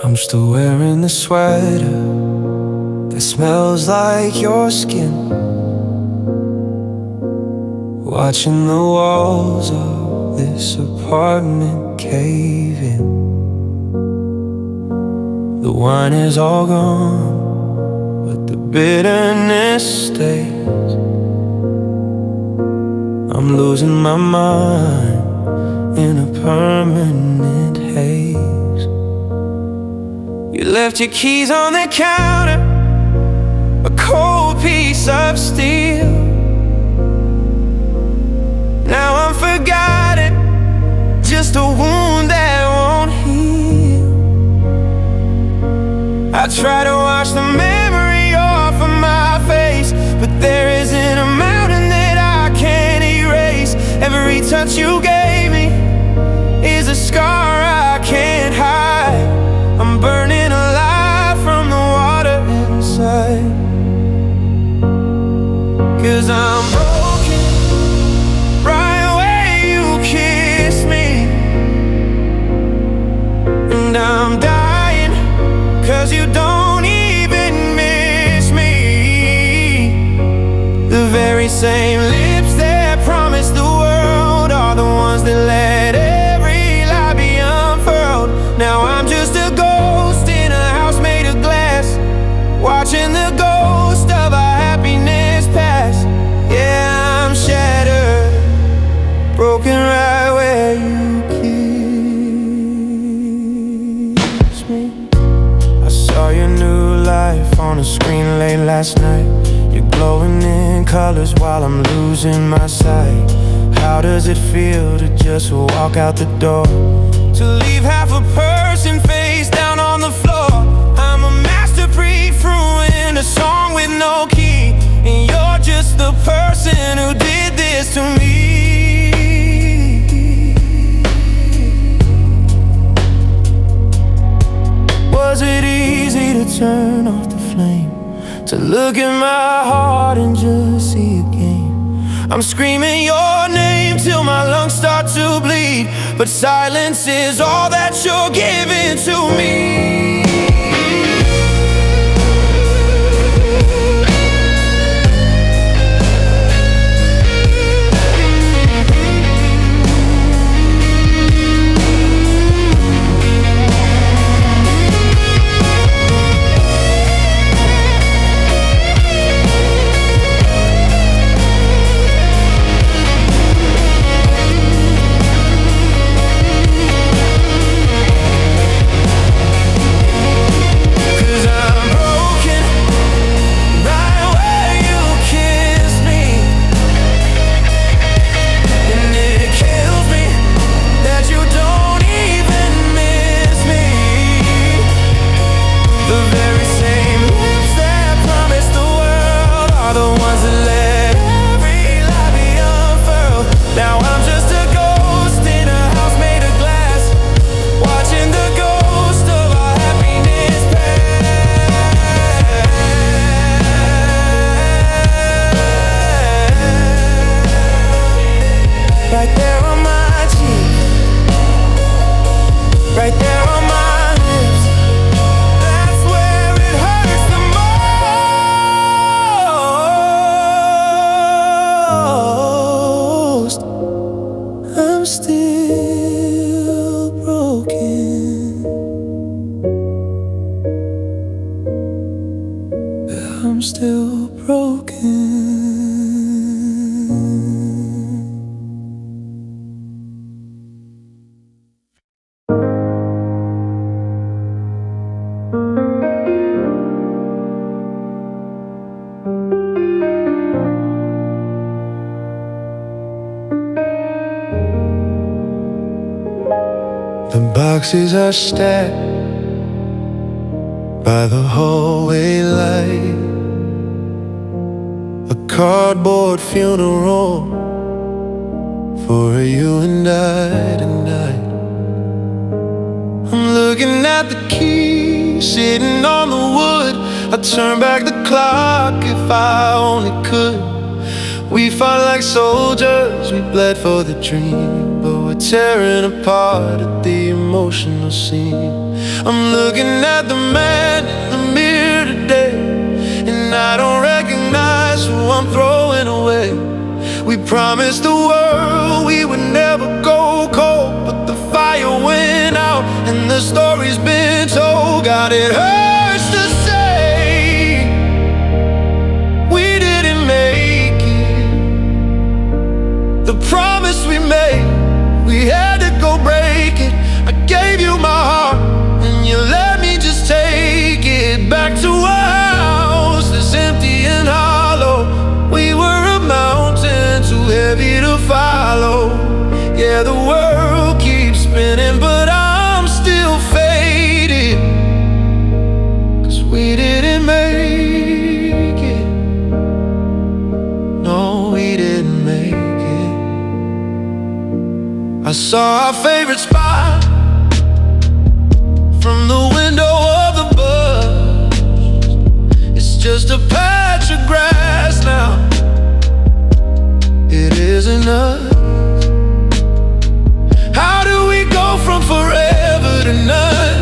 I'm still wearing the sweater that smells like your skin, watching the walls of this apartment cave in. The wine is all gone, but the bitterness stays. I'm losing my mind in a permanent haze. You left your keys on the counter, a cold piece of steel. Now I'm forgotten, just a wound that won't heal. I try to wash the memory off of my face, but there isn't a mountain that I can't erase. Every touch you gave me is a scar I can't hide. I'm burning alive from the water inside. 'Cause I'm broken right where you kiss me, and I'm dying 'cause you don't even miss me. The very same lips that promised the world are the ones that let every lie be unfurled. Now I'm just a ghost in a house made of glass, watching the ghost of our happiness pass. Yeah, I'm shattered, broken right where you kiss me. I saw your new life on the screen late last night. You're glowing in colors while I'm losing my sight. How does it feel to just walk out the door, to leave half a person face down on the floor? I'm a master pre-fruin', a song with no key, and you're just the person who did this to me. Was it easy to turn off the flame, to look at my heart and just see a game? I'm screaming your name till my lungs start to bleed, but silence is all that you're giving to me. The boxes are stacked by the hallway light, a cardboard funeral for you and I tonight. I'm looking at the key sitting on the wood. I'd turn back the clock if I only could. We fought like soldiers, we bled for the dream, but we're tearing apart at the emotional scene. I'm looking at the man in the mirror today, and I don't recognize who I'm throwing away. We promised the world we would never go cold, but the fire went out and the story's been told. God, it hurts to say we didn't make it. The promise we made, we had to go break it. I gave you my heart and you let me just take it back to a house that's empty and hollow. We were a mountain too heavy to follow. Yeah, the world keeps spinning, but I'm still faded, 'cause we didn't make it. No, we didn't make it. I saw our favorite spot from the window of the bus. It's just a patch of grass now. It isn't us. How do we go from forever to none?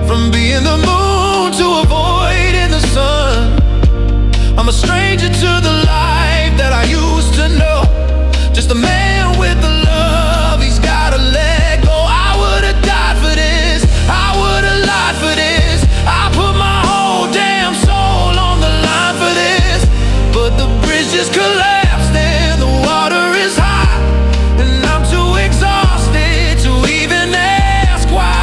From being the moon to avoiding the sun. I'm a stranger to the life that I used to know. Just a man with the love he's gotta let go. I would've died for this, I would've lied for this. I put my whole damn soul on the line for this, but the bridge just collapsed and the water is high, and I'm too exhausted to even ask why.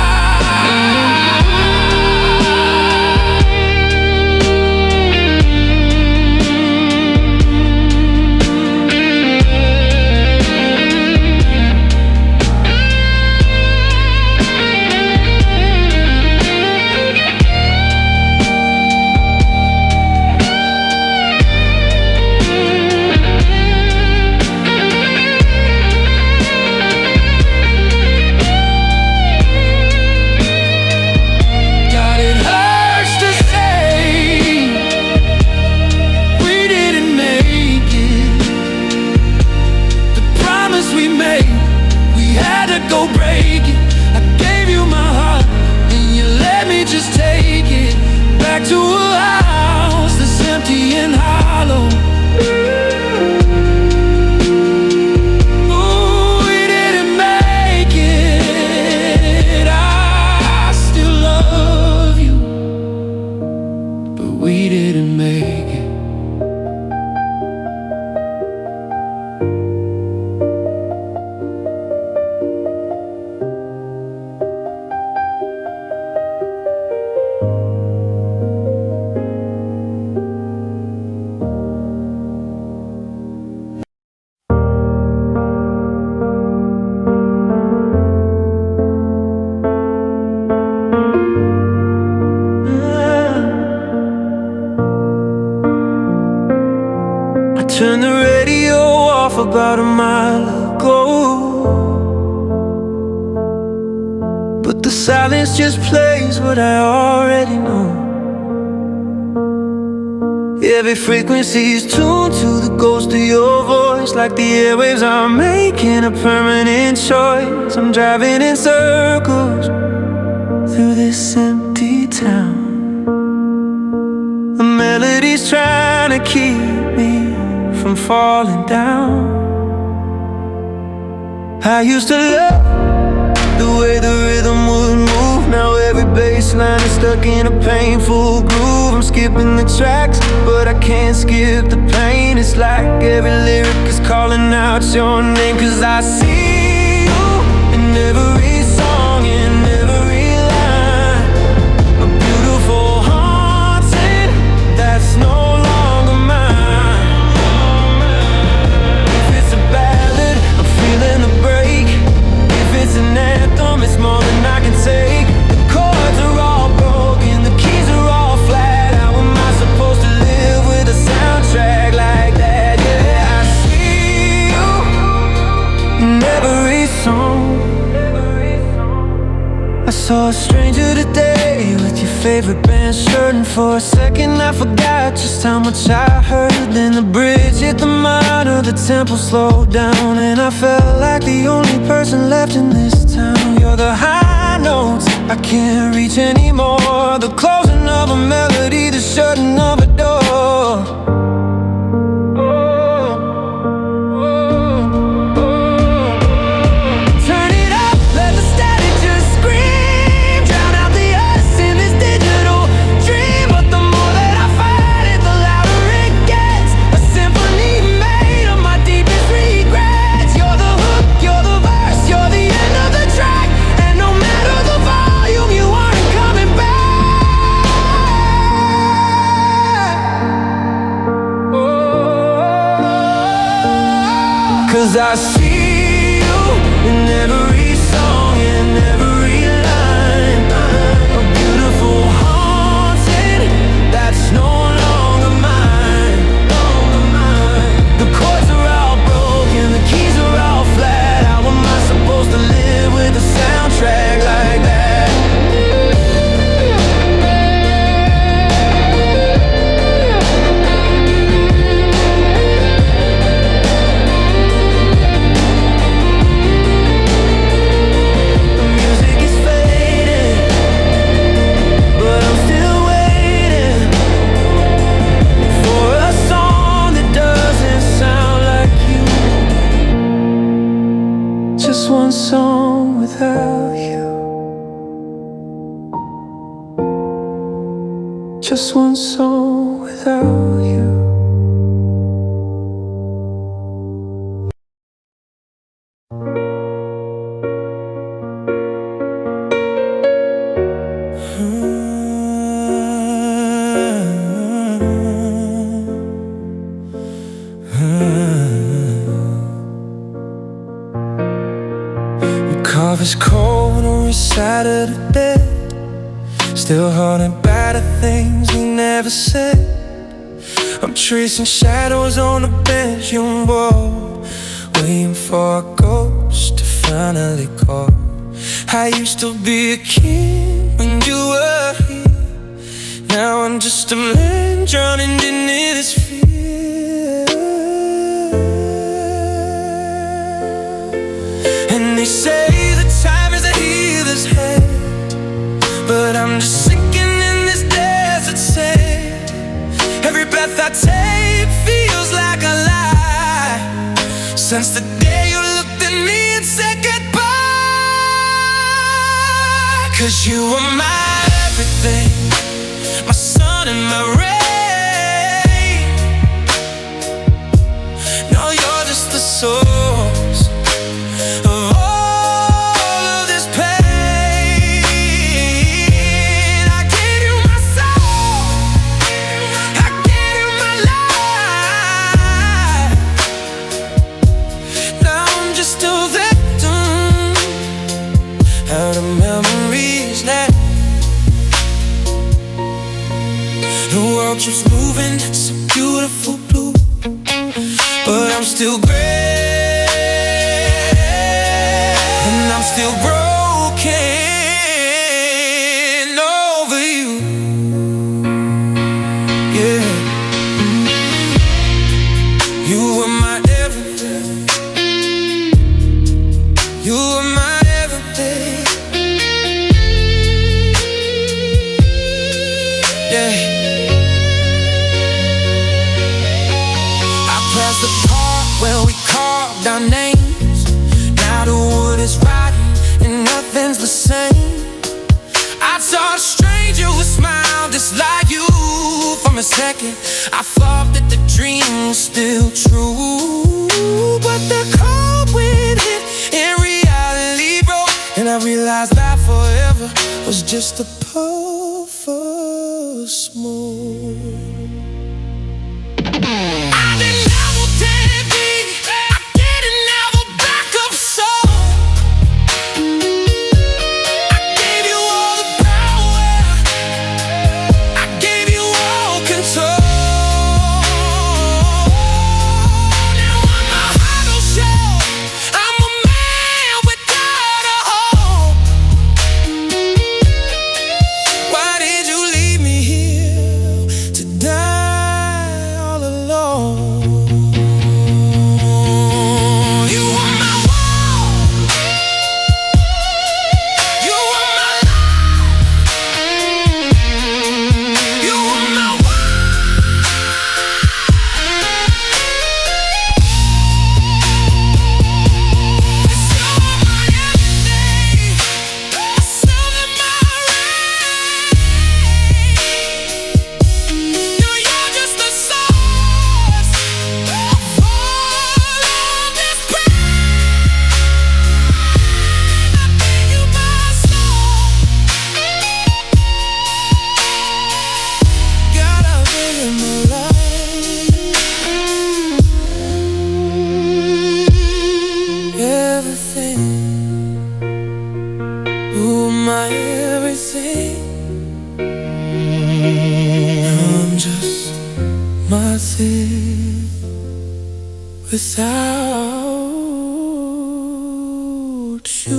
Go break it. I gave you my heart and you let me just take it back to a house that's empty and hollow. Ooh, we didn't make it. I still love you, but we didn't make it. Turned the radio off about a mile ago, but the silence just plays what I already know. Every frequency is tuned to the ghost of your voice. Like the airwaves, I'm making a permanent choice. I'm driving in circles through this empty town. The melody's trying to keep me from falling down. I used to love the way the rhythm would move. Now every bass line is stuck in a painful groove. I'm skipping the tracks, but I can't skip the pain. It's like every lyric is calling out your name. 'Cause I see you in every song, in every line. A beautiful haunting that's no longer mine. If it's a ballad, I'm feeling the break. If it's an anthem, it's more than I can take. The chords are all broken, the keys are all flat. How am I supposed to live with a soundtrack like that? Yeah, I see you in every song, favorite band, certain for a second I forgot just how much I heard. Then the bridge hit the minor, the tempo slowed down, and I felt like the only person left in this town. You're the high notes I can't reach anymore, the closing of a melody, the shutting of a door. Cause I see you in every song, in every line. A beautiful haunting that's no longer mine. The chords are all broken, the keys are all flat. How am I supposed to live with a soundtrack like that? Just one song without you. Just one song without you. Covers cold on your side of the bed, still haunted by the things we never said. I'm tracing shadows on the bedroom wall, waiting for a ghost to finally call. I used to be a kid when you were here. Now I'm just a man drowning in this fear. And they say time is a healer's hand, but I'm just sinking in this desert sand. Every breath I take feels like a lie, since the day you looked at me and said goodbye. Cause you were my everything, my sun and my rain. No, you're just the source of all of this pain. I gave you my soul, I gave you my life. Now I'm just a victim, out of memories now. The world keeps moving, it's a beautiful blue, but I'm still gray, and I'm still broken over you. Yeah, you were my everything, you were my everything. Yeah, past the part where we carved our names. Now the wood is rotting and nothing's the same. I saw a stranger who smiled just like you. From a second I thought that the dream was still true, but the cold wind hit and reality broke, and I realized that forever was just a puff of smoke. I didn't never take me, I didn't never back up so. I gave you all the power, I gave you all control. Now I'm a hollow shell, I'm a man without a hope. Why did you without you.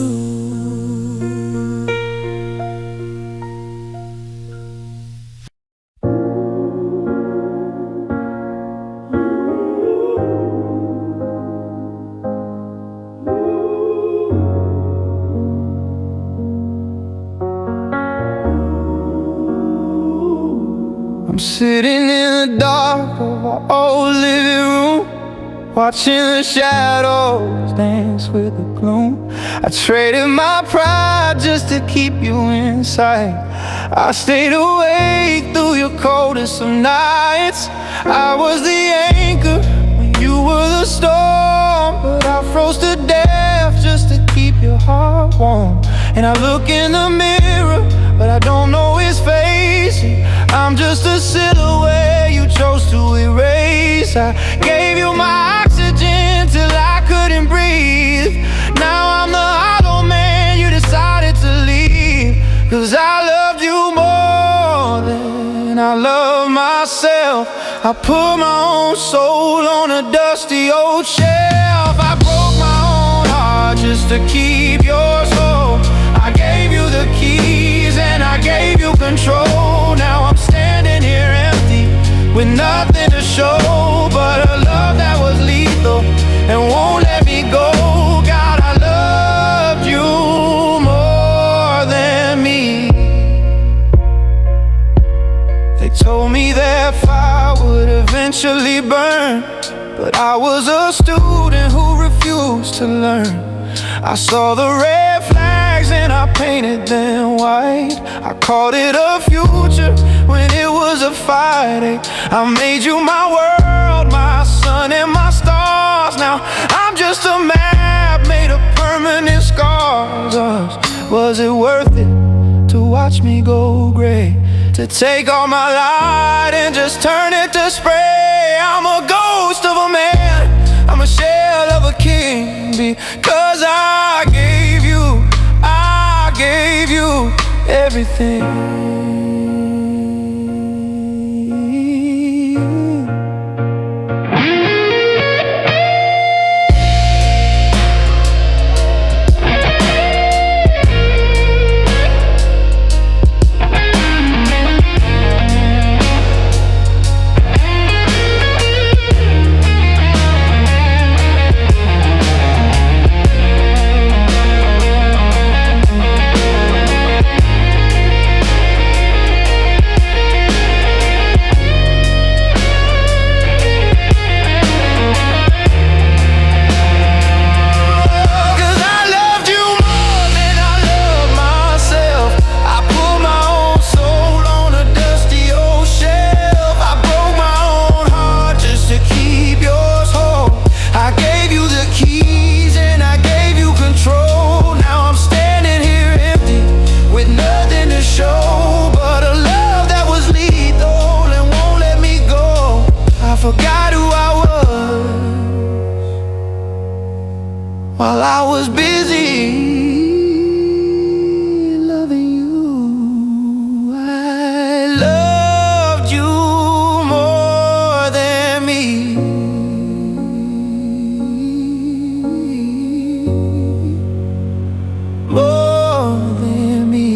I'm sitting in the dark of our old living room, watching the shadows dance with the gloom. I traded my pride just to keep you inside. I stayed awake through your coldest of nights. I was the anchor when you were the storm, but I froze to death just to keep your heart warm. And I look in the mirror, but I don't know his face. I'm just a silhouette you chose to erase. I gave you my oxygen till I couldn't breathe. Now I'm the hollow man you decided to leave. 'Cause I loved you more than I love myself. I put my own soul on a dusty old shelf. I broke my own heart just to keep yours whole. I gave you the keys and I gave you control. Now I'm standing here empty with nothing to show but a love that was lethal and won't let me go. God, I loved you more than me. They told me that fire would eventually burn, but I was a student who refused to learn. I saw the red flags and I painted them white. I called it a future when it was a fight. I made you my world, my sun and my stars. Now I'm just a map made of permanent scars. Was it worth it to watch me go gray? To take all my light and just turn it to spray? I'm a ghost of a man, I'm a shell of a king, because I gave you everything. While I was busy loving you, I loved you more than me. More than me.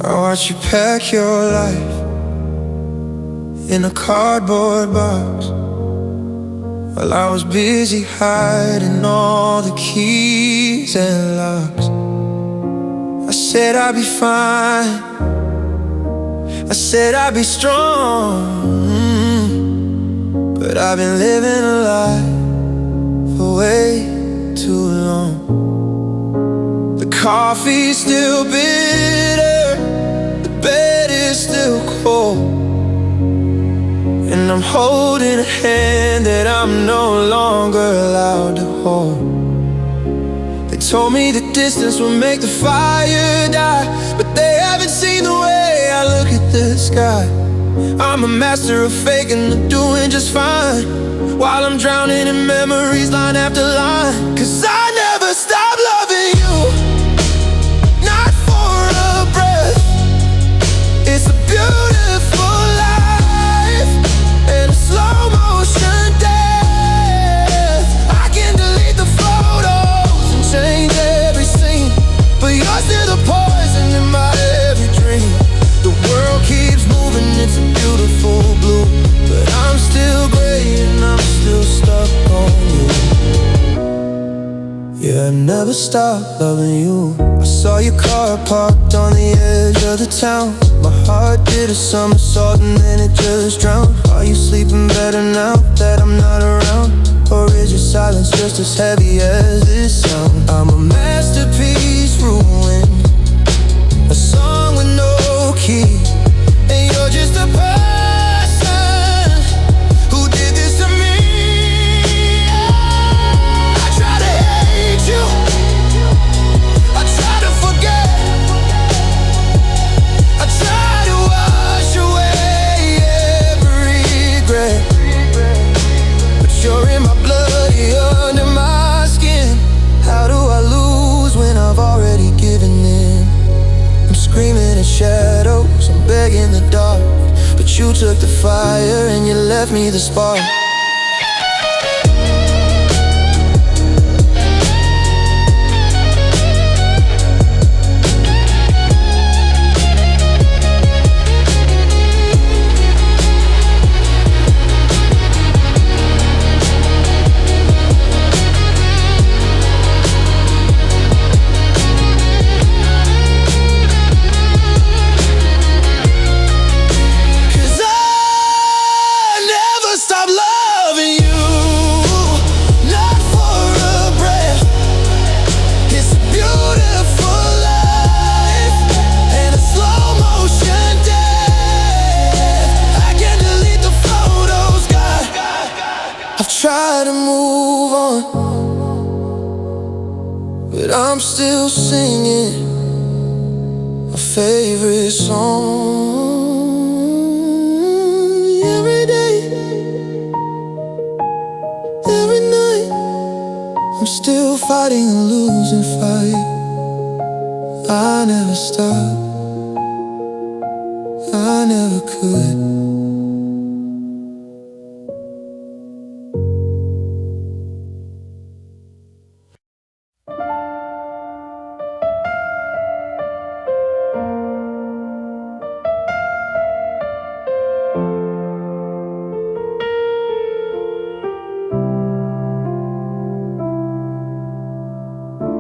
I watched you pack your life in a cardboard box while I was busy hiding all the keys and locks. I said I'd be fine, I said I'd be strong, but I've been living a lie for way too long. The coffee's still bitter, the bed is still cold, and I'm holding a hand that I'm no longer allowed to hold. They told me the distance will make the fire die, but they haven't seen the way I look at the sky. I'm a master of faking the doing just fine, while I'm drowning in memories line after line. 'Cause I never stop loving you, not for a breath. It's a beautiful life and a slow motion death. I can delete the photos and change every scene, but you're still the poison in my every dream. The world keeps moving, it's a beautiful blue, but I'm still gray and I'm still stuck on you. Yeah, I never stopped loving you. I saw your car parked on the edge of the town. My heart did a somersault and then it just drowned. Are you sleeping better now that I'm not around? Or is your silence just as heavy as this sound? I'm a masterpiece ruined, a song with no key, and you're just a person who did this to me. I try to hate you, I try to forget, I try to wash away every regret, but you're in my blood, you're under my skin. How do I lose when I've already given in? I'm screaming in shadows, I'm begging the dark, but you took the fire and you left me the spark. Try to move on, but I'm still singing my favorite song. Every day, every night, I'm still fighting a losing fight. I never stop, I never could.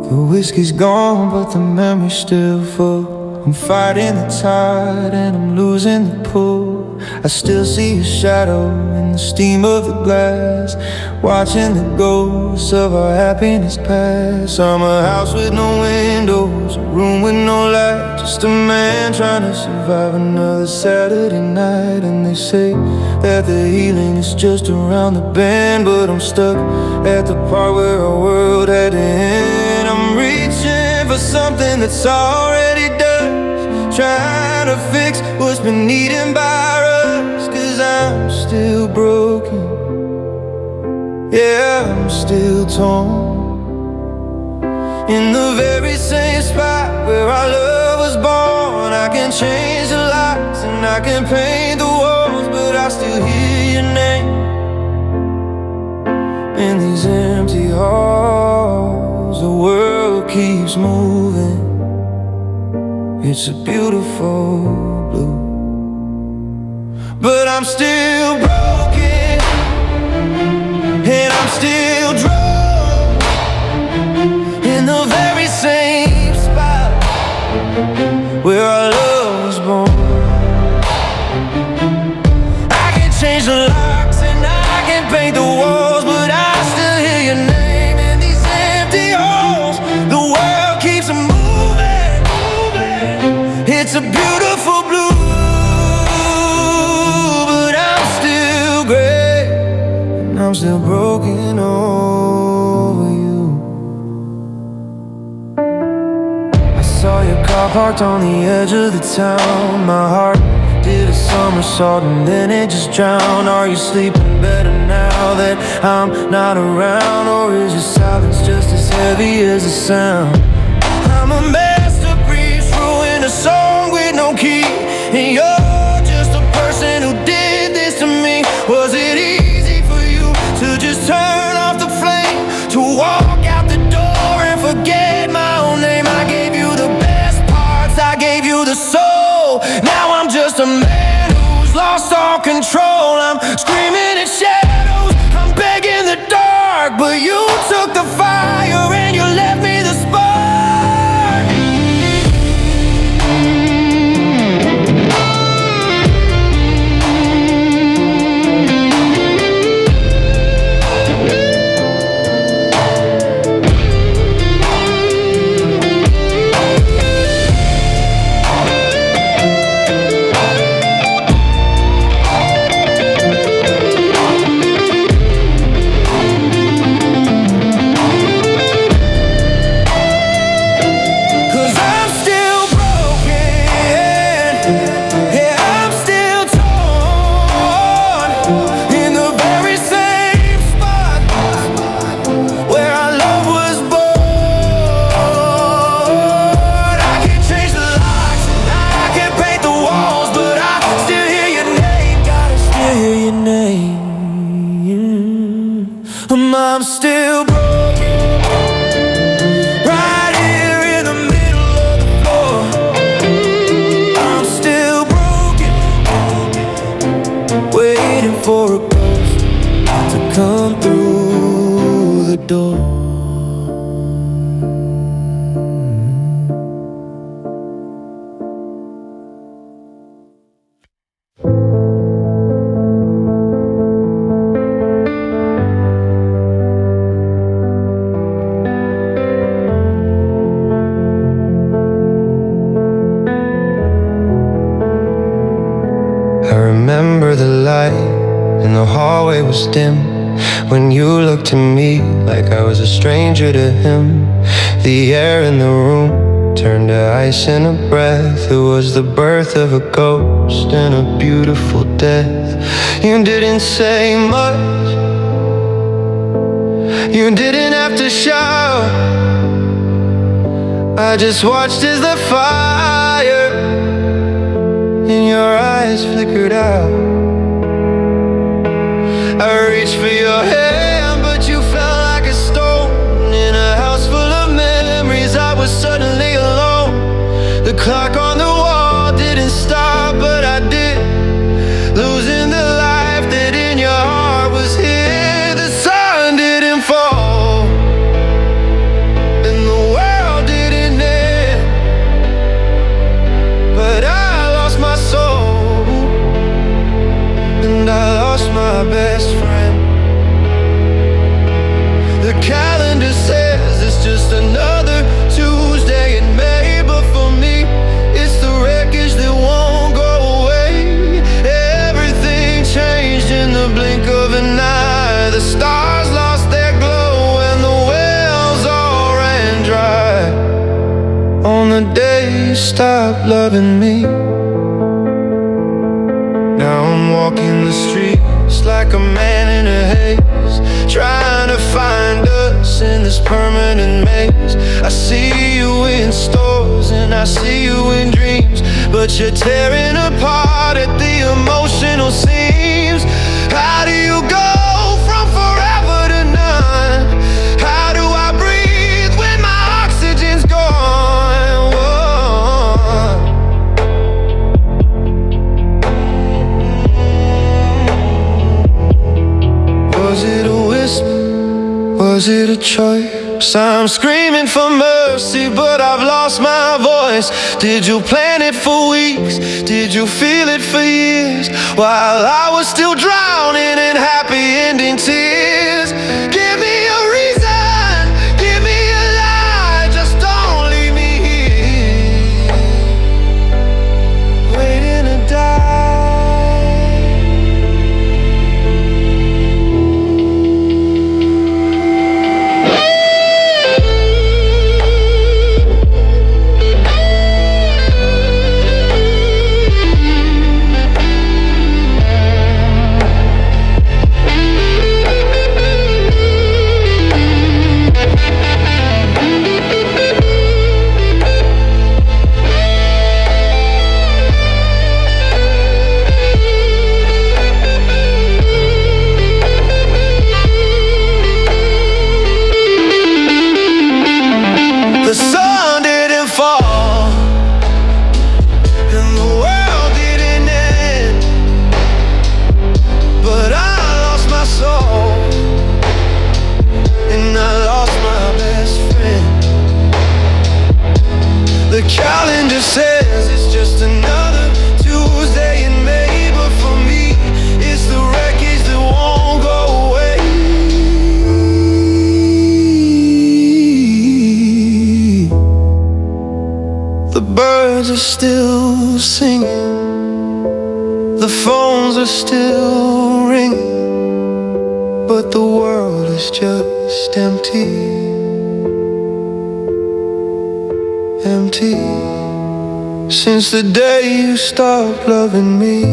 The whiskey's gone, but the memory's still full. I'm fighting the tide and I'm losing the pull. I still see your shadow in the steam of the glass, watching the ghosts of our happiness pass. I'm a house with no windows, a room with no light, just a man trying to survive another Saturday night. And they say that the healing is just around the bend, but I'm stuck at the part where our world had to end. I'm reaching for something that's already done, trying to fix what's been eaten by rust. 'Cause I'm still broken, yeah, I'm still torn, in the very same spot where our love was born. I can change the lights and I can paint the walls, but I still hear your name in these empty halls. The world keeps moving, it's a beautiful blue, but I'm still broken and I'm still drunk in the very same spot where our love was born. I can change the locks and I can paint the walls, but I still hear your name in these empty halls. The world keeps moving, it's a beautiful blue, but I'm still gray and I'm still broken over you. I saw your car parked on the edge of the town. My heart did a somersault and then it just drowned. Are you sleeping better now that I'm not around? Or is your silence just as heavy as the sound? I'm a masterpiece, ruin a song with no key, and you're just a person who did this to me. Was it easy for you to just turn off the flame, to walk out the door and forget my own name? I gave you the best parts, I gave you the soul. Now I'm just a man who's lost all control. I'm screaming at shadows, I'm begging the dark, but you took the fire and you left me the spark. I'm still broken, right here in the middle of the floor. I'm still broken, waiting for a ghost to come through the door. Remember the light in the hallway was dim when you looked at me like I was a stranger to him. The air in the room turned to ice in a breath. It was the birth of a ghost and a beautiful death. You didn't say much, you didn't have to shout. I just watched as the fire in your eyes flickered out. I reached for your hand, but you fell like a stone. In a house full of memories, I was suddenly alone. The clock on the wall didn't stop, but I did. Losing the life that in your heart was here. The sun didn't fall, and the world didn't end, but I lost my soul, and I lost my best friend. The calendar says it's just another Tuesday in May, but for me, it's the wreckage that won't go away. Everything changed in the blink of an eye. The stars lost their glow and the wells all ran dry on the day you stopped loving me. Now I'm walking the streets like a man in a haze, trying to find us in this permanent maze. I see you in stores and I see you in dreams, but you're tearing apart at the emotional seams. How do you go from forever to none? How do I breathe when my oxygen's gone? Whoa. Was it a whisper? Was it a choice? I'm screaming for mercy, but I've lost my voice. Did you plan it for weeks? Did you feel it for years? While I was still drowning in happy ending tears. Give me a reason, give me a lie, just don't leave me here, waiting to die. singing, the phones are still ringing, but the world is just empty, empty. Since the day you stopped loving me,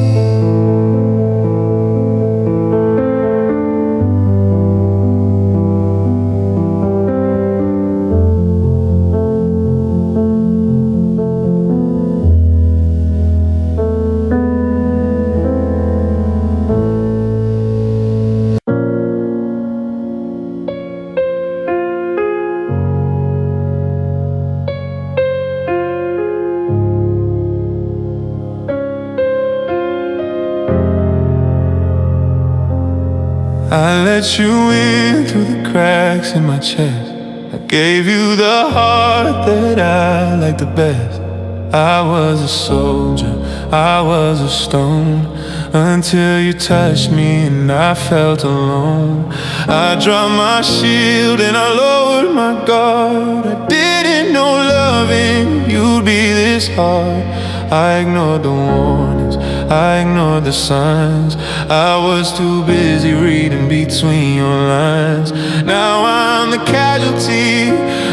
I let you in through the cracks in my chest. I gave you the heart that I liked the best. I was a soldier, I was a stone, until you touched me and I felt alone. I dropped my shield and I lowered my guard. I didn't know loving you'd be this hard. I ignored the warnings, I ignored the signs. I was too busy reading between your lines. Now I'm the casualty,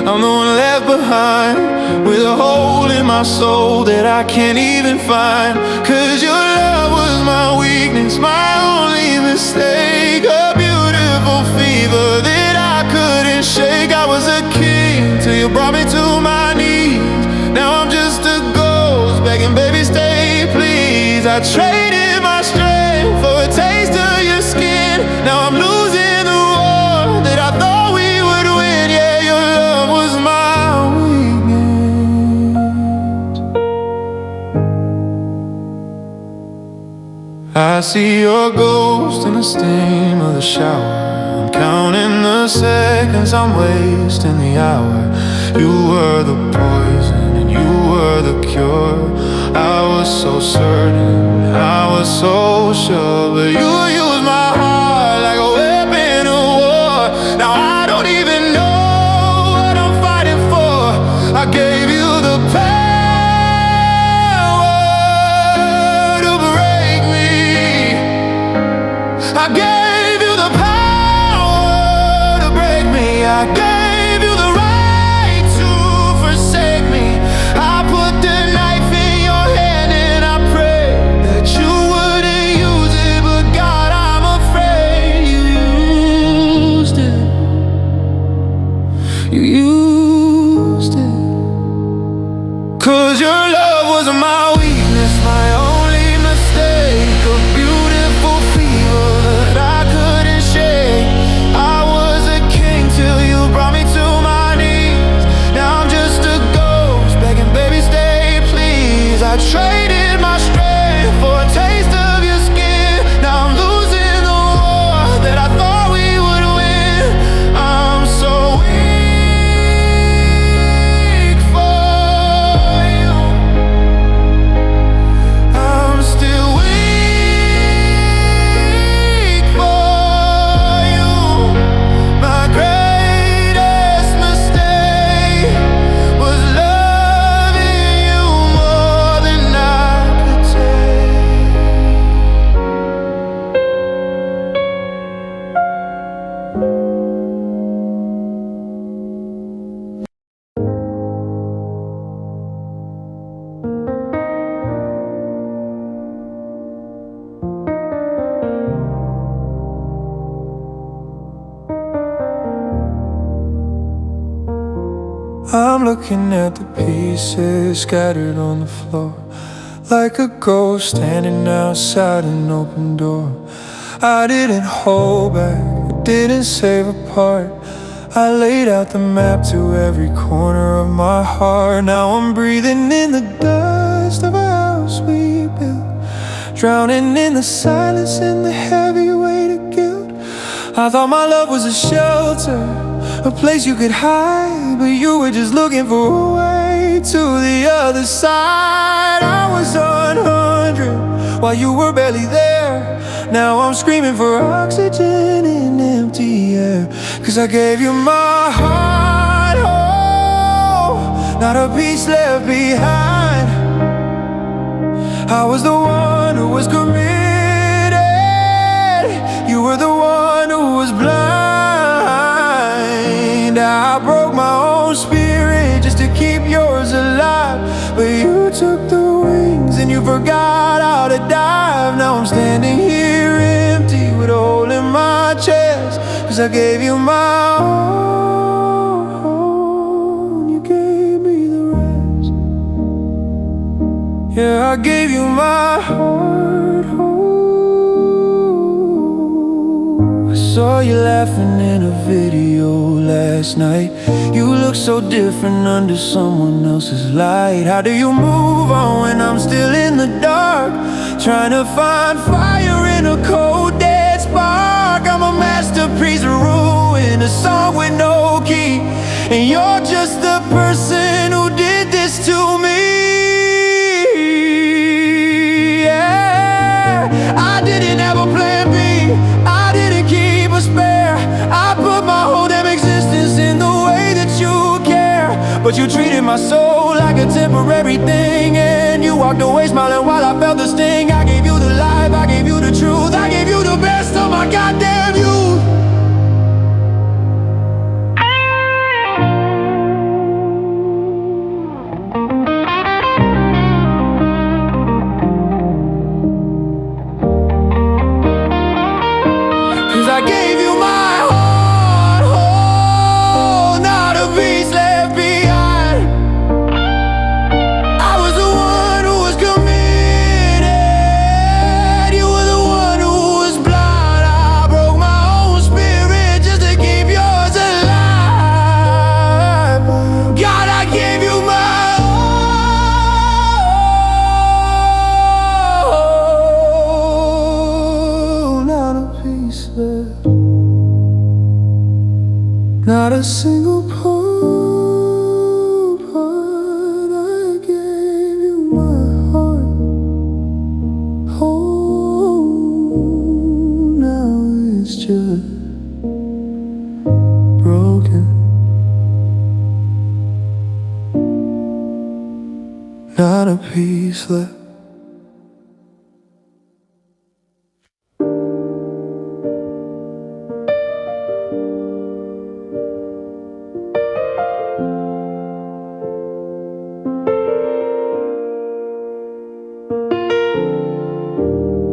I'm the one left behind, with a hole in my soul that I can't even find. Cause your love was my weakness, my only mistake, a beautiful fever that I couldn't shake. I was a king till you brought me to my knees. Now I'm just a ghost begging, baby stay please. I traded my strength for a taste of your skin. Now I'm losing the war that I thought we would win. Yeah, your love was my weakness. I see your ghost in the steam of the shower. I'm counting the seconds, I'm wasting the hour. You were the poison and you were the cure. I was so certain, I was so sure, but you used my heart like a weapon of war. Now I don't even know what I'm fighting for. I gave you the power to break me. I gave you the power to break me. I gave you the right to forsake me. I put the knife in your hand and I prayed that you wouldn't use it, but God, I'm afraid you used it. You used it. Cause your love was my weakness, my only mistake, a beautiful fever that I couldn't shake. I was a king till you brought me to my knees. Now I'm just a ghost begging, baby stay please. I traded my strength for a taste of your skin. Now I'm losing the war that I thought we would win. I'm so weak for you. I'm still weak for you. My greatest mistake was loving you more than I could take. I'm looking at the pieces scattered on the floor, like a ghost standing outside an open door. I didn't hold back, I didn't save a part. I laid out the map to every corner of my heart. Now I'm breathing in the dust of a house we built, drowning in the silence and the heavy weight of guilt. I thought my love was a shelter, a place you could hide, but you were just looking for a way to the other side. I was on 100 while you were barely there. Now I'm screaming for oxygen in empty air. Cause I gave you my heart, oh, not a piece left behind. I was the one who was committed. You were the one who was blind. I broke my own spirit just to keep yours alive. But you took the wings and you forgot how to dive. Now I'm standing here empty with a hole in my chest, 'cause I gave you my all, you gave me the rest. Yeah, I gave you my heart. I saw you laughing in a video last night. You look so different under someone else's light. How do you move on when I'm still in the dark, trying to find fire in a cold dead spark? I'm a masterpiece of ruin, a song with no key, and you're just the person who did this to me. I didn't have a plan B, I didn't keep a spare. I put my whole damn existence in the way that you care. But you treated my soul like a temporary thing, and you walked away smiling while I felt the sting. I gave you the life, I gave you the truth, I gave you the best of my goddamn youth. 'Cause I gave you my heart, oh, not a piece left behind. I was the one who was committed. You were the one who was blind. I broke my own spirit just to keep yours alive. God, I gave you my all, not a piece left. Not a single part. I gave you my heart. Oh, now it's just broken. Not a piece left.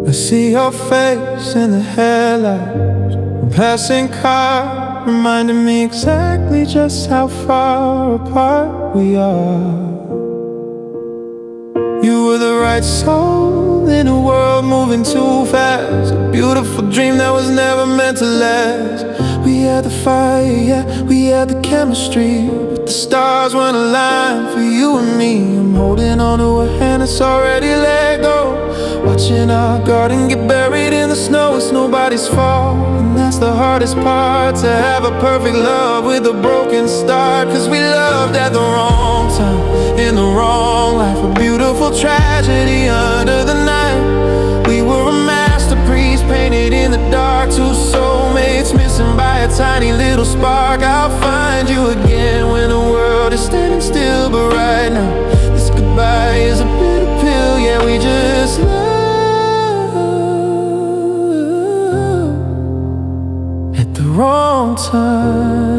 I see your face in the headlights, a passing car, reminding me exactly just how far apart we are. You were the right soul in a world moving too fast, a beautiful dream that was never meant to last. We had the fire, yeah, we had the chemistry, but the stars weren't aligned for you and me. I'm holding on to a hand that's already let go, watching our garden get buried in the snow. It's nobody's fault, and that's the hardest part, to have a perfect love with a broken start. 'Cause we loved at the wrong time, in the wrong life, a beautiful tragedy under the night. We were a masterpiece painted in the dark, two soulmates missing by a tiny little spark. I'll find you again when the world is standing still, but right now this goodbye is a bitter pill. Yeah, we just love at the wrong time.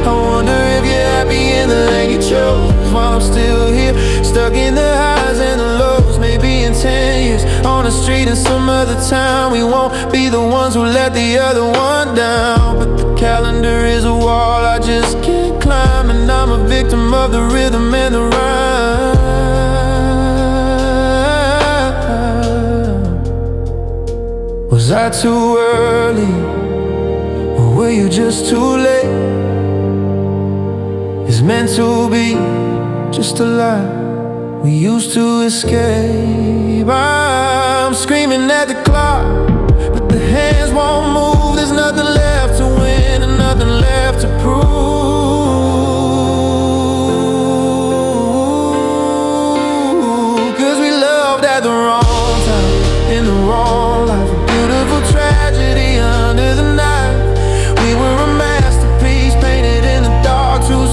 I wonder if you're happy in the lane you chose, while I'm still here, stuck in the highs and the lows. Maybe in 10 years, on the street in some other town, we won't be the ones who let the other one down. But the calendar is a wall I just can't climb, and I'm a victim of the rhythm and the rhyme. Was I too early, or were you just too late? Is meant to be just a lie we used to escape. I'm screaming at the clock, but the hands won't move. There's nothing left to win and nothing left to prove. 'Cause we loved at the wrong time, in the wrong life, a beautiful tragedy under the night. We were a masterpiece painted in the dark, too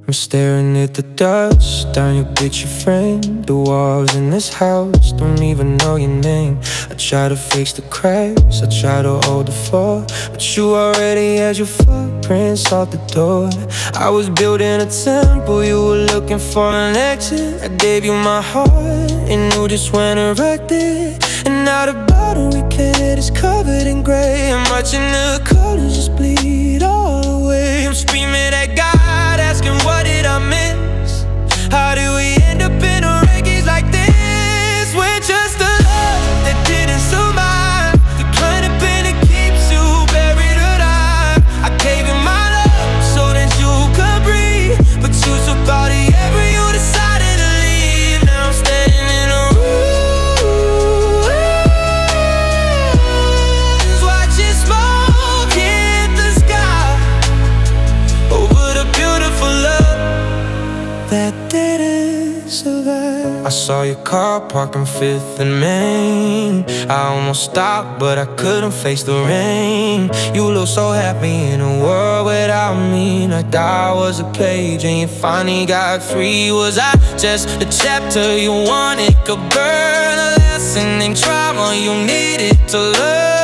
I'm staring at the dust on your picture frame. The walls in this house don't even know your name. I try to fix the cracks, I try to hold the floor, but you already had your footprints out the door. I was building a temple, you were looking for an exit. I gave you my heart and you just went and wrecked it. And now the bottle we get is covered in grey. I'm watching the colors just bleed all away. I'm screaming at God, asking what did I miss? How did we end up in a wreckage like this? We're just a love that didn't survive, the kind of pain that keeps you buried alive. I gave you my love so that you could breathe, but you took all the air when you decided to leave. Now I'm standing in a ruins, watching smoke hit the sky over the beautiful love that didn't survive. I saw your car parked on 5th and Main. I almost stopped, but I couldn't face the rain. You look so happy in a world without me, like I was a page and you finally got free. Was I just a chapter you wanted to burn, a lesson in trauma you needed to learn?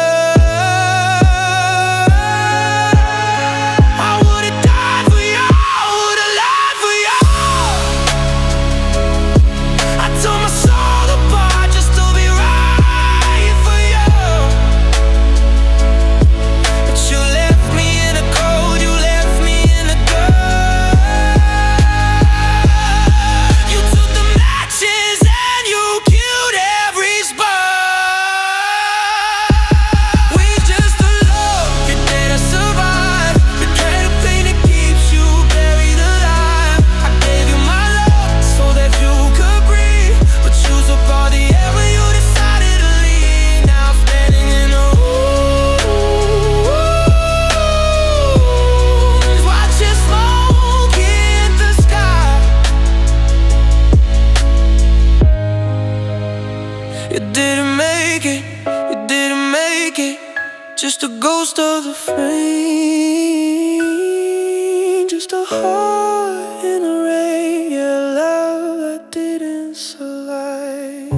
Just a ghost of the frame, just a heart in a rain, yeah, love that didn't survive.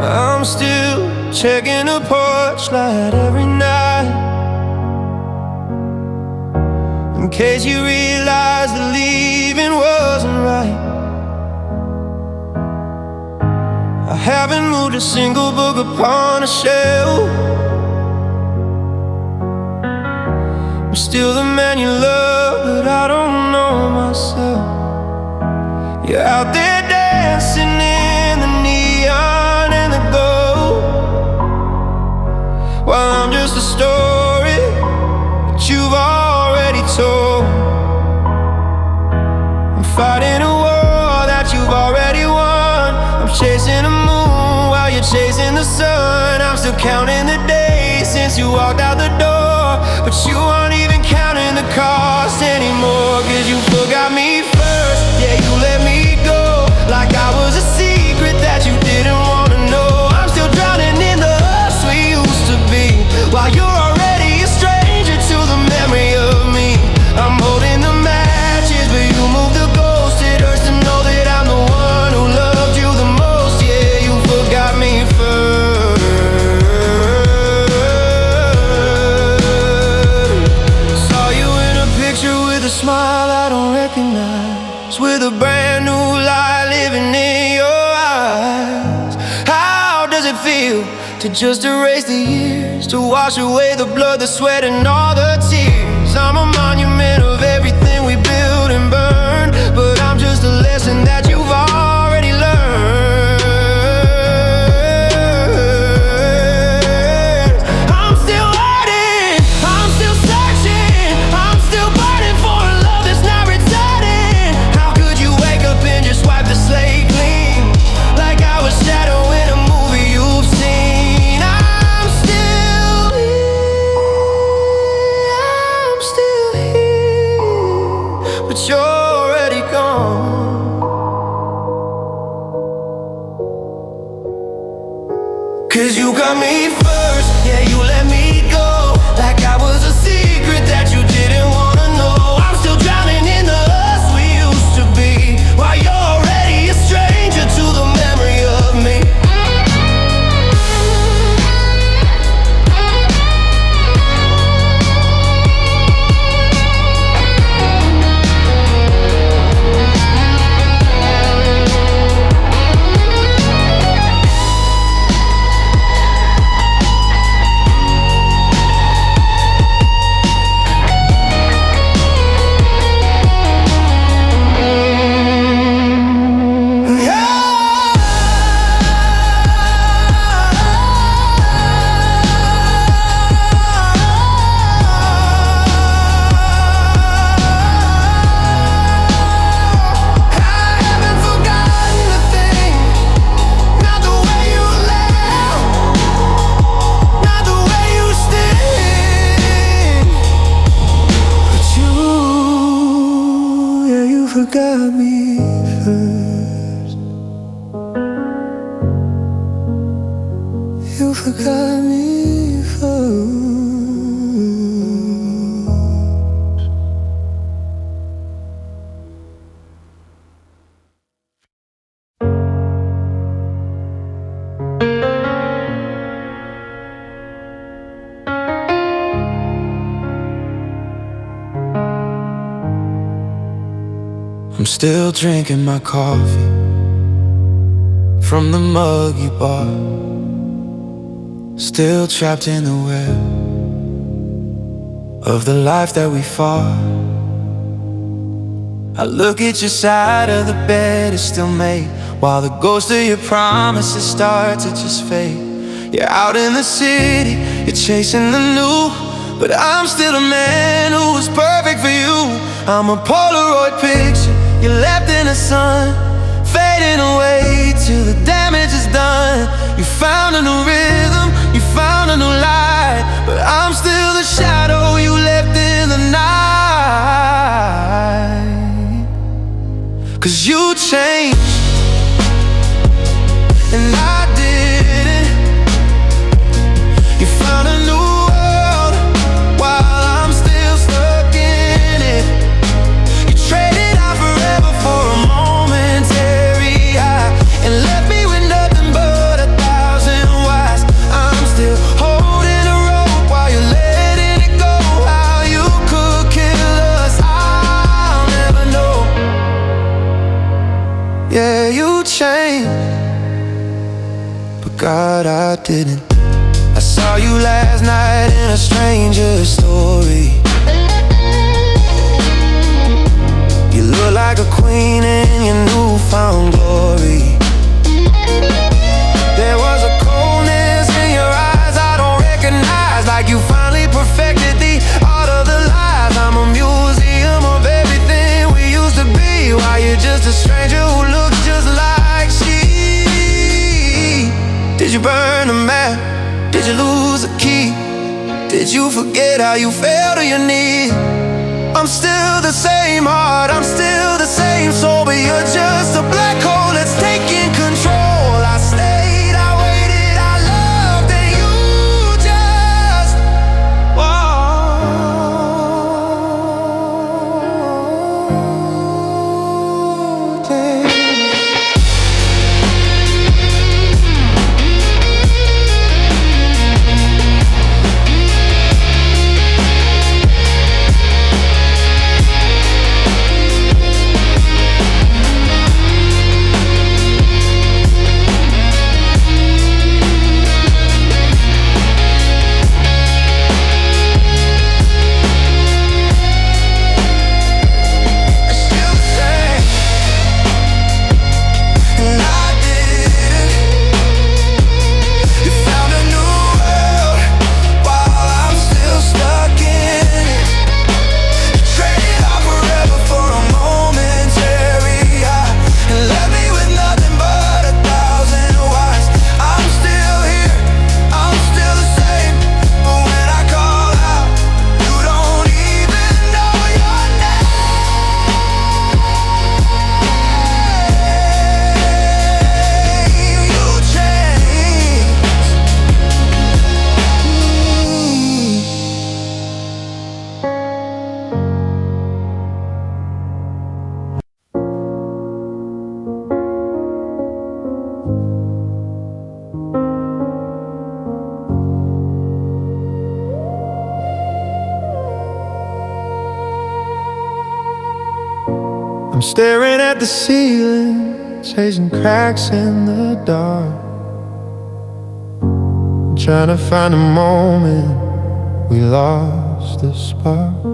I'm still checking the porch light every night, in case you realize that leaving wasn't right. I haven't moved a single book upon a shelf. I'm still the man you love, but I don't know myself. You're out there dancing in the neon and the gold, while I'm just a story that you've already told. I'm fighting a war that you've already won. I'm chasing the moon while you're chasing the sun. I'm still counting the days since you walked out the door, but you aren't even counting the cost anymore. Cause you forgot me first, yeah, you let me go, like I was a secret that you didn't wanna know. I'm still drowning in the us we used to be, while you're already a stranger to the memory of me. I'm holding the matches, but you moved the ghost. It hurts to know that I'm the one who loved you the most. Yeah, you forgot me first. Saw you in a picture with a smile I don't recognize, with a brand new light living in your eyes. How does it feel to just erase the years, to wash away the blood, the sweat and all the tears? I'm a monument of everything we built and burned, but I'm just a lesson that you've already learned. I'm still hurting, I'm still searching, I'm still burning for a love that's not returning. How could you wake up and just wipe the slate clean, like I was shadow in a movie you've seen? I'm still here, forgot me first. Yeah, you let me go like I was a secret that you didn't wanna know. I'm still drowning in the us we used to be, while you're already a stranger to the memory of me. Forgot me first. You forgot me first. I'm still drinking my coffee from the mug you bought, still trapped in the web of the life that we fought. I look at your side of the bed, it's still made, while the ghost of your promises start to just fade. You're out in the city, you're chasing the new, but I'm still a man who was perfect for you. I'm a Polaroid picture you left in the sun, fading away till the damage is done. You found a new rhythm, you found a new light, but I'm still the shadow you left in the night. 'Cause you changed, and I didn't. You found a new world while I'm still stuck in it. You traded out forever for a momentary high, and left me with nothing but 1,000 whys. I'm still holding a rope while you're letting it go. How you could kill us, I'll never know. Yeah, you changed, but God, I didn't. I saw you last night in a stranger's story. You look like a queen in your newfound glory. There was a coldness in your eyes I don't recognize, like you finally perfected the art of the lies. I'm a museum of everything we used to be, while you're just a stranger who looks just like she. Did you burn the map? Did you lose the key? Did you forget how you fell to your knees? I'm still the same heart, I'm still the same soul, but you're just a black hole that's taking control. I stayed, I waited, I loved, and you just walked in. I'm staring at the ceiling, chasing cracks in the dark, trying to find a moment we lost the spark.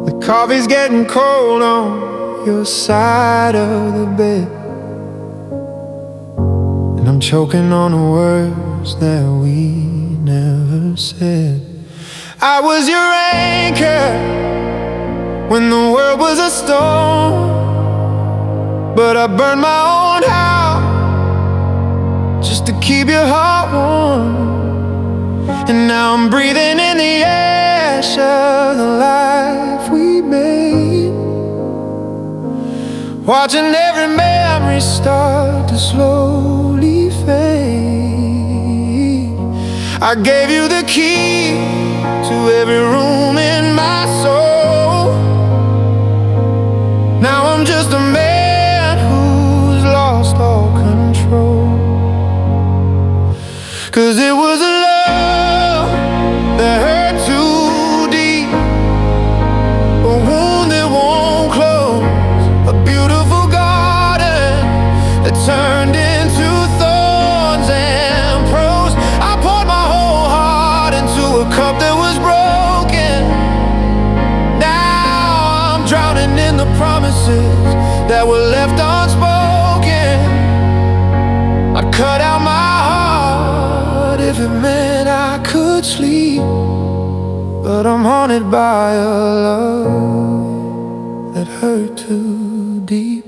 The coffee's getting cold on your side of the bed, and I'm choking on the words that we never said. I was your anchor when the world was a storm, but I burned my own house just to keep your heart warm. And now I'm breathing in the ash of the life we made, watching every memory start to slowly fade. I gave you the key to every room in my soul. Now I'm just a man who's lost all control. 'Cause it was a love that hurt too deep, a wound that won't close, a beautiful garden that turned into thorns and prose. I poured my whole heart into a cup that was broken. Now I'm drowning in the promises that were left unspoken. I'd cut out my heart if it meant I could sleep, but I'm haunted by a love that hurt too deep.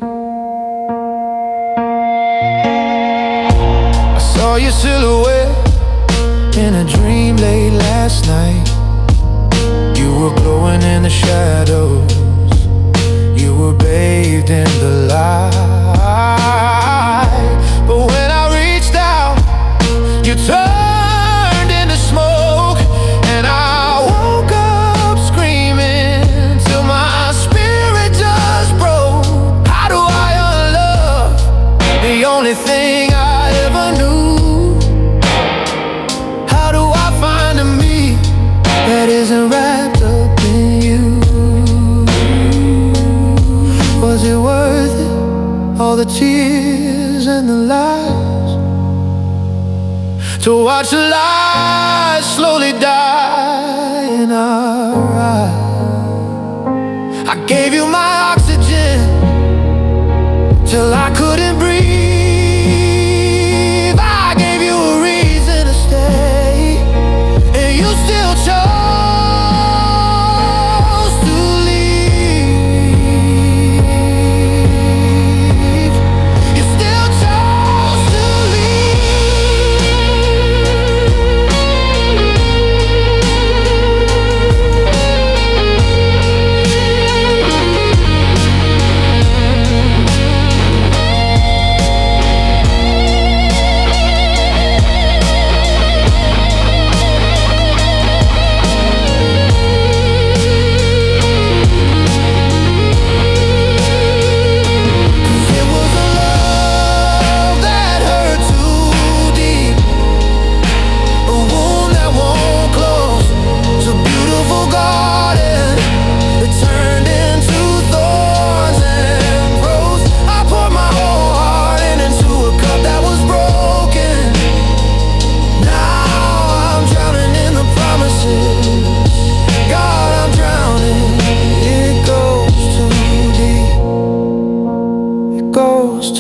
I saw your silhouette in a dream late last night. You were glowing in the shadows, you were bathed in the light. But when I reached out, you turned into smoke, and I woke up screaming till my spirit just broke. How do I unlove the only thing I ever knew? How do I find a me that isn't wrapped up in you? Was it worth it, all the tears and the lies, to watch the light slowly die in our eyes? I gave you my oxygen till I couldn't breathe. I gave you a reason to stay, and you still chose to leave. You still chose to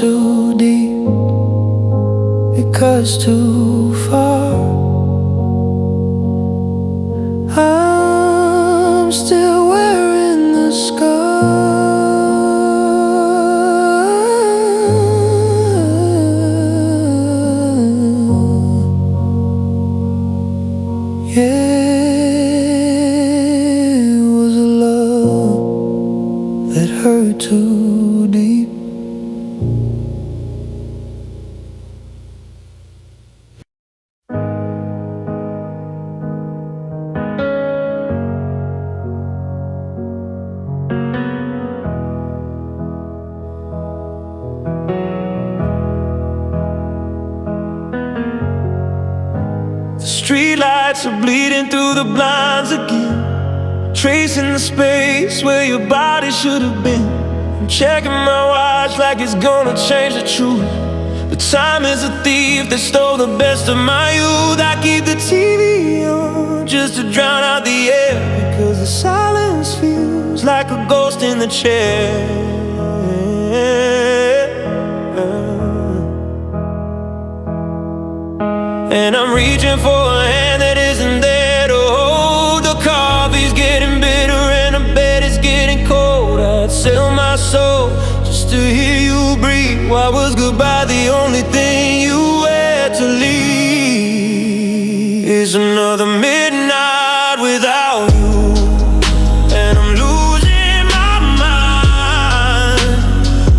too deep, it cuts too far. I'm still wearing the scar. Yeah, it was a love that hurt too deep. Streetlights are bleeding through the blinds again, tracing the space where your body should have been. I'm checking my watch like it's gonna change the truth. But time is a thief that stole the best of my youth. I keep the TV on just to drown out the air, because the silence feels like a ghost in the chair. And I'm reaching for a hand that isn't there to hold. The coffee's getting bitter and the bed is getting cold. I'd sell my soul just to hear you breathe. Why was goodbye the only thing you had to leave? It's another midnight without you, and I'm losing my mind,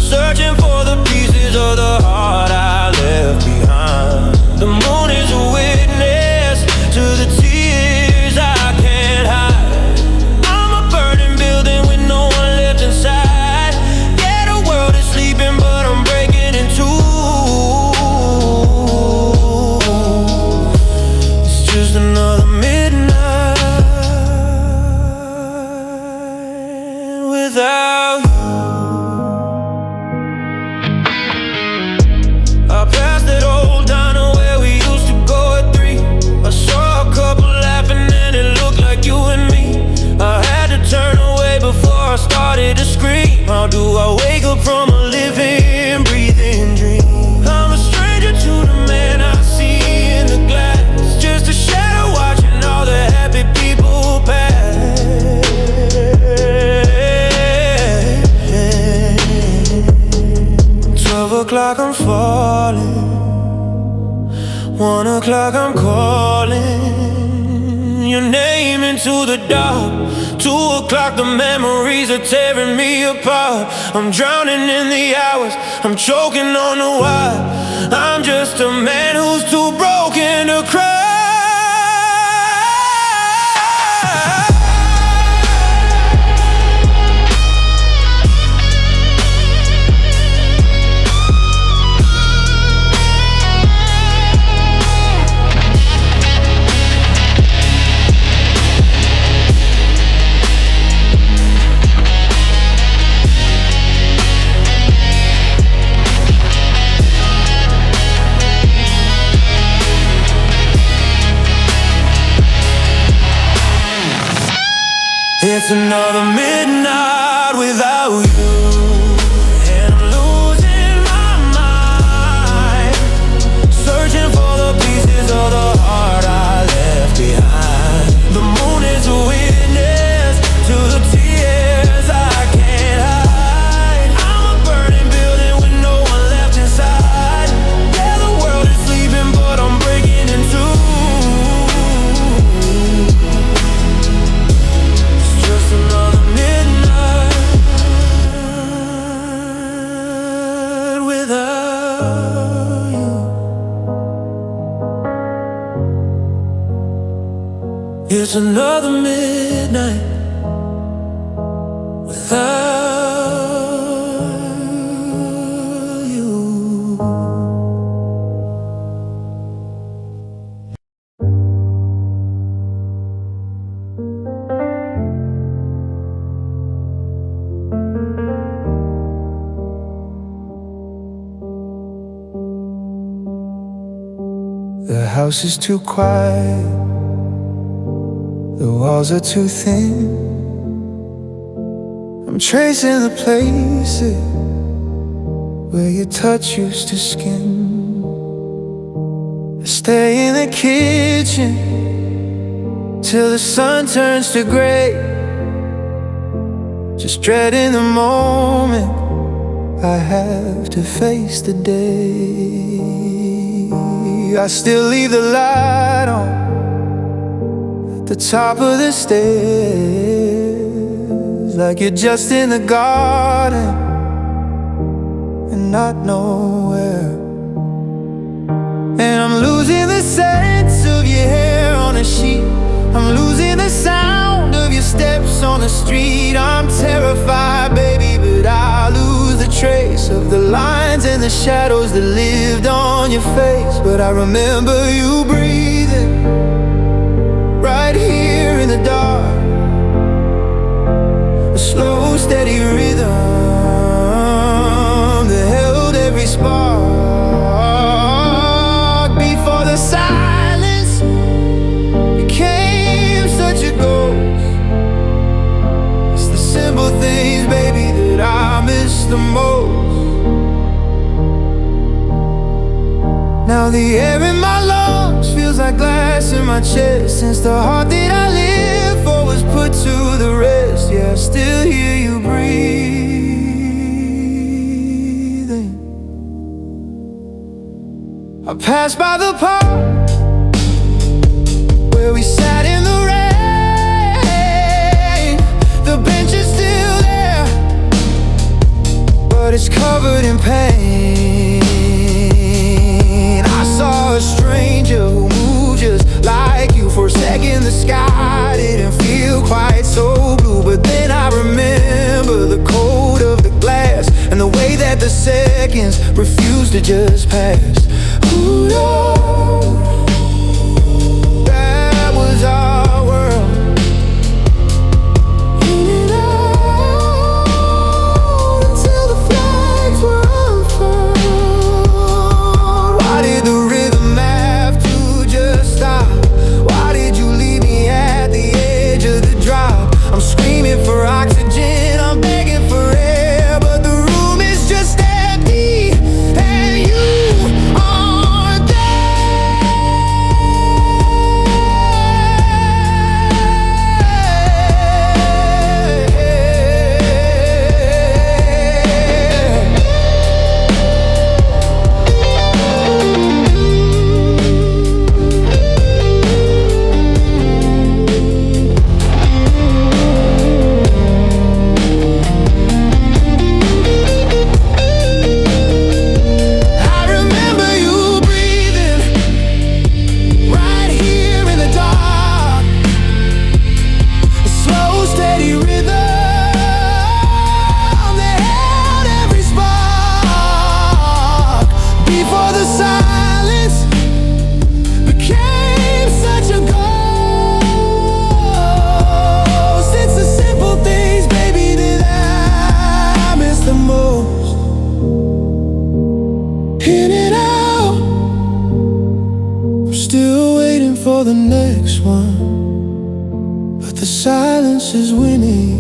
searching for the pieces of the heart I left behind. The moon is a witness to the tears I can't hide. I'm a burning building with no one left inside. Yeah, the world is sleeping, but I'm breaking in two. It's just another midnight without you. I passed that old diner where we used to go at 3. I saw a couple laughing and it looked like you and me. I had to turn away before I started to scream. How do I wake up from a living, breathing dream? I'm a stranger to the man I see in the glass, just a shadow watching all the happy people pass. 12 o'clock I'm falling, 1 o'clock I'm calling your name into the dark. 2 o'clock the memories are tearing me apart. I'm drowning in the hours, I'm choking on the wire. I'm just a man who's too broken to cry. It's another midnight without you, and I'm losing my mind, searching for the pieces of the heart I left behind. The moon is a witness to the tears I can't hide. I'm a burning building with no one left inside. Yeah, the world is sleeping, but I'm breaking in two. Just another midnight without you. It's another midnight without you. The house is too quiet, the walls are too thin. I'm tracing the places where your touch used to skin. I stay in the kitchen till the sun turns to gray, just dreading the moment I have to face the day. I still leave the light on at the top of the stairs, like you're just in the garden and not nowhere. And I'm losing the sense of your hair on a sheet, I'm losing the sound of your steps on the street. I'm terrified, baby, but I lose the trace of the lines and the shadows that lived on your face. But I remember you breathing right here in the dark, Now the air in my lungs feels like glass in my chest. Since the heart that I live for was put to the rest, yeah, I still hear you breathing. I pass by the park where we sat in the rain. The bench is still there, but it's covered in pain. I saw a stranger who moved just like you. For a second the sky didn't feel quite so blue, but then I remember the cold of the glass and the way that the seconds refused to just pass. Ooh, Lord, that was our world. In and out until the flags were unfurled. Why did the rhythm have to just stop? Why did you leave me at the edge of the drop? I'm screaming for oxygen, I'm begging for air, but the room is just empty, and you aren't for the next one, but the silence is winning.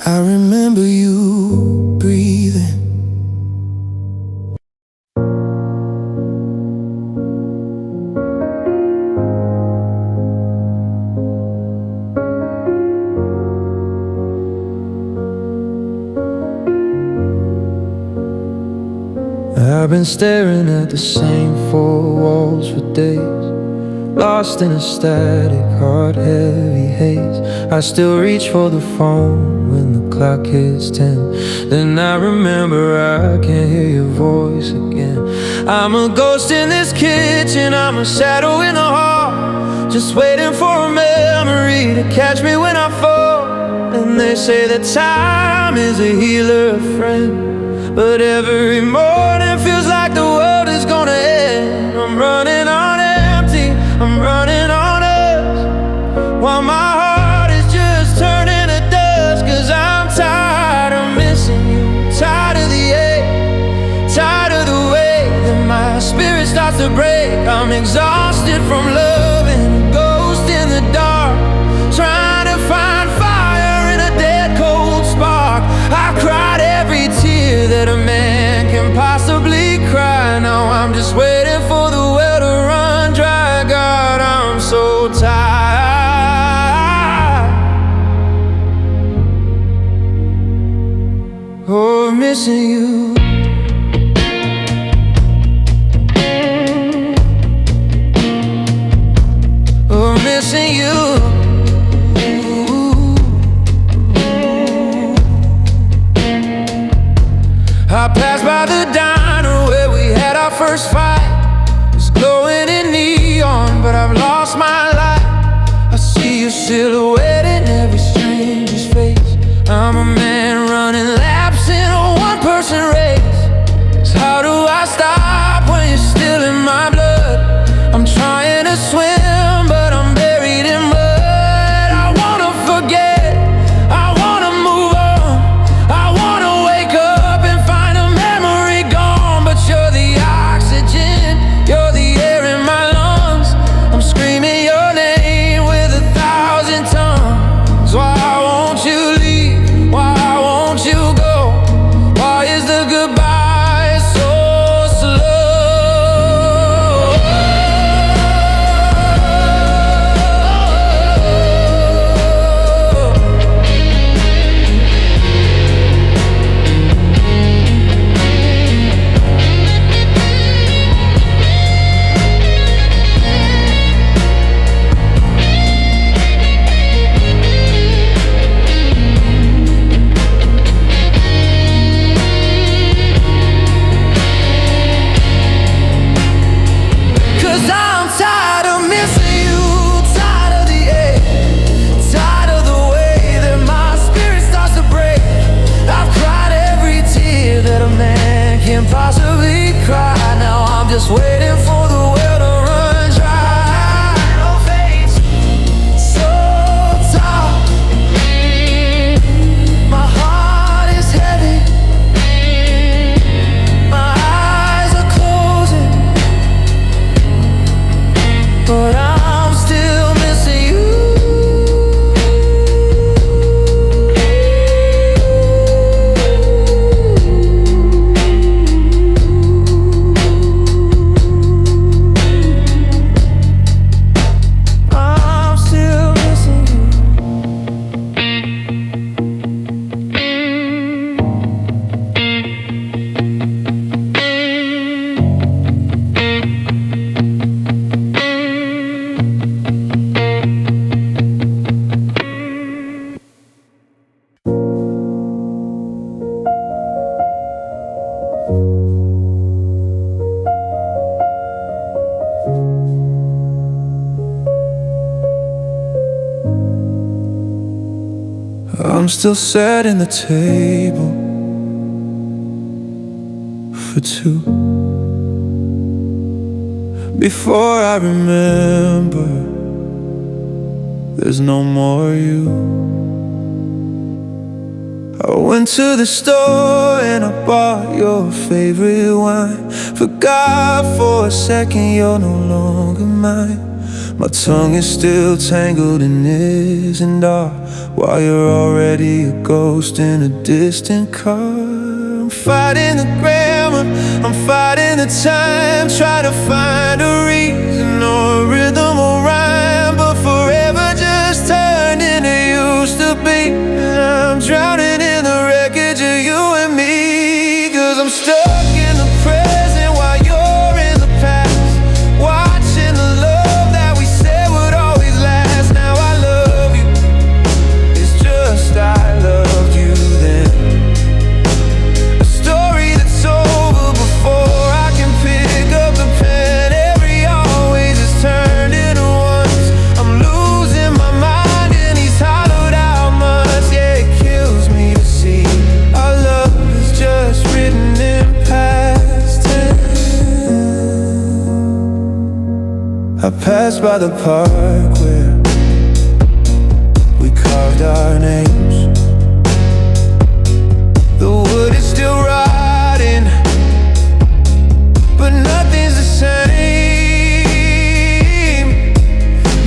I remember you breathing. I've been staring at the same four walls for days, lost in a static, heart-heavy haze. I still reach for the phone when the clock hits 10. Then I remember I can't hear your voice again. I'm a ghost in this kitchen, I'm a shadow in the hall, just waiting for a memory to catch me when I fall. And they say that time is a healer, a friend, but every morning feels like the world is gonna end. I'm running on empty, I'm running on us, while my heart is just turning to dust. Cause I'm tired of missing you, tired of the ache, tired of the way that my spirit starts to break. I'm exhausted from loving a ghost in the dark, trying to find fire in a dead cold spark. I've cried every tear that a man can possibly cry. Now I'm just waiting for the well to run dry. God, I'm so tired of missing you. Of missing you. I passed by the diner where we had our first fight. It's glowing in neon, but I've lost my light. I see your silhouette in every stranger's face. I'm a man running laps in a one-person race. So how do I stop when you're still in my blood? I'm trying to swim, but I'm buried in mud. I wanna forget, I wanna move on, I wanna wake up and find a memory gone. But you're the oxygen, you're the air in my lungs. I'm screaming your name with 1,000 tongues. 'Cause I'm tired of missing you, tired of the ache, tired of the way that my spirit starts to break. I've cried every tear that a man can possibly cry. Now I'm just waiting for the well to run dry. No face, so tall. My heart is heavy. My eyes are closing, but I'm still missing you. I'm still missing you. I'm still setting the table for two. Before I remember, there's no more you. I went to the store and I bought your favorite wine. Forgot for a second you're no longer mine. My tongue is still tangled in this and that, while you're already a ghost in a distant car. I'm fighting the grammar, I'm fighting the time, trying to find a reason or a rhythm or rhyme, but forever just turned into used to be. And I'm drowning in the wreckage of you and me, 'cause I'm stuck in the present while you're in the past, watching the love that we said would always last. Now I love you, it's just I loved you then. A story that's over before I can pick up the pen. Every always is turned into once. I'm losing my mind in these hollowed out months. Yeah, it kills me to see our love is just written in past tense. I passed by the park where we carved our names. The wood is still rotting, but nothing's the same.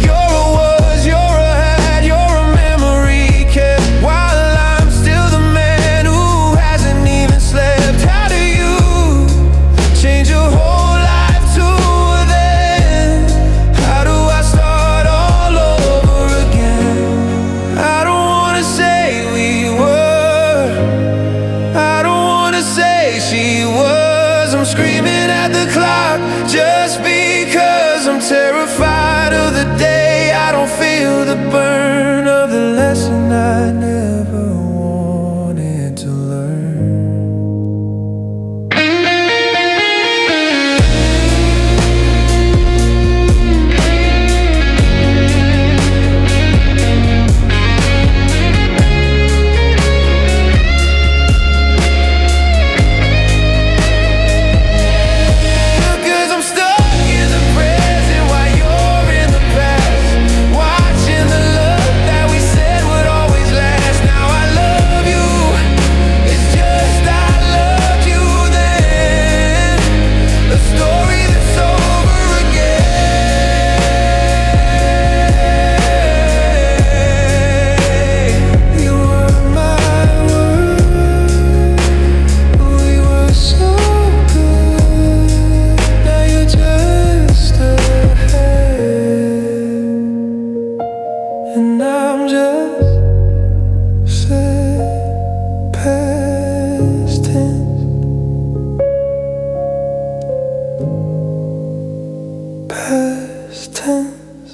You're a was, you're a had, you're a memory kept, while I'm still the man who hasn't even slept. How do you change your whole life to then? How do I start all over again? I don't wanna say we were, I don't wanna say she was. I'm screaming at the clock just because I'm terrified of the day I don't feel the burn of the lesson I never wanted to learn. Because I'm stuck in the present while you're in the past, watching the love that we said would always last. Now I love you, it's just I loved you then. A story that's over again. You were my world, we were so good. Now you're just ahead, and I'm just sad past tense, past tense.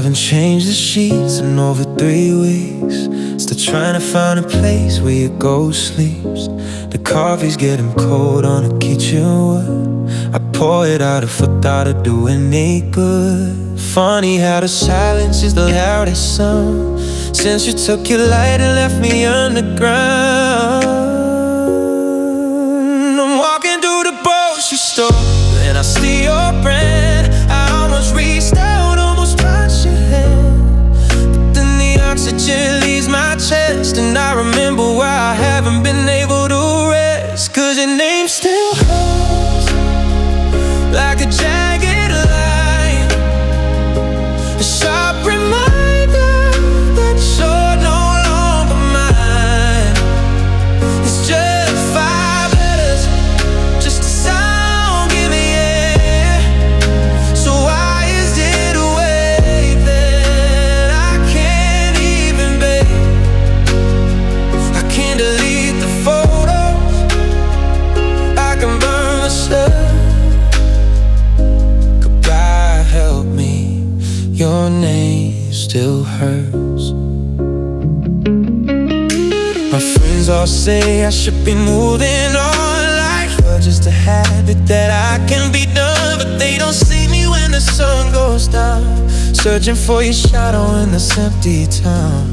Haven't changed the sheets in over 3 weeks. Still trying to find a place where your ghost sleeps. The coffee's getting cold on the kitchen wood. I pour it out if I thought I'd do any good. Funny how the silence is the loudest sound since you took your light and left me underground. I'm walking through the grocery store and I see your brand. I almost reached out, almost touched your hand, but then the oxygen leaves my chest, and I remember why I haven't been able to rest. Cause your name still hurts like a jagged line, a sharp reminder that you're no longer mine. It's just 5 letters, just a sound, give me air. So why is it a way that I can't even bear? I can't delete the photos, I can burn myself. Goodbye, help me, your name still hurts. My friends all say I should be moving on, like you're just a habit that I can be done. But they don't see me when the sun goes down, searching for your shadow in this empty town.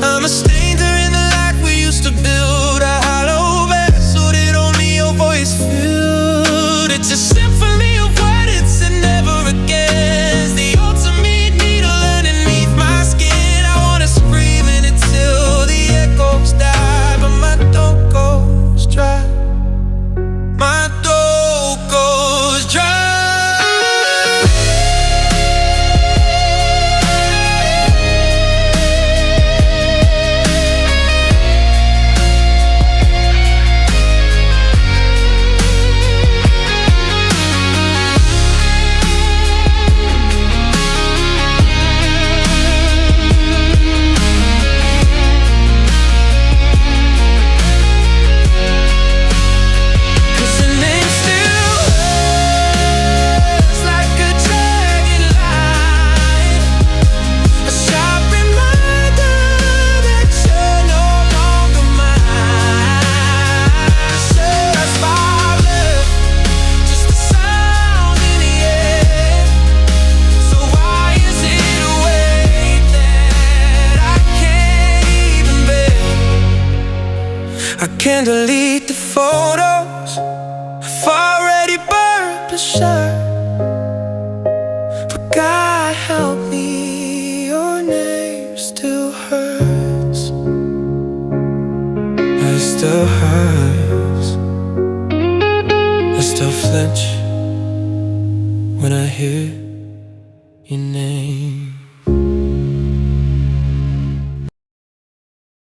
I'm a stranger in the life we used to build, a hollow vessel that only your voice filled. It's a symphony of words and never again. It's the ultimate needle underneath my skin. I wanna scream in it till the echoes die, but my throat goes dry. My throat goes dry. Cause your name still hurts like a jagged line, a sharp reminder that you're no longer mine. Just 5 left, just a sound in the air. So why is it a weight that I can't even bear? I can't delete the photos, I've already burned the shirt. But God help me, your name still hurts. It still hurts. I still flinch when I hear your name.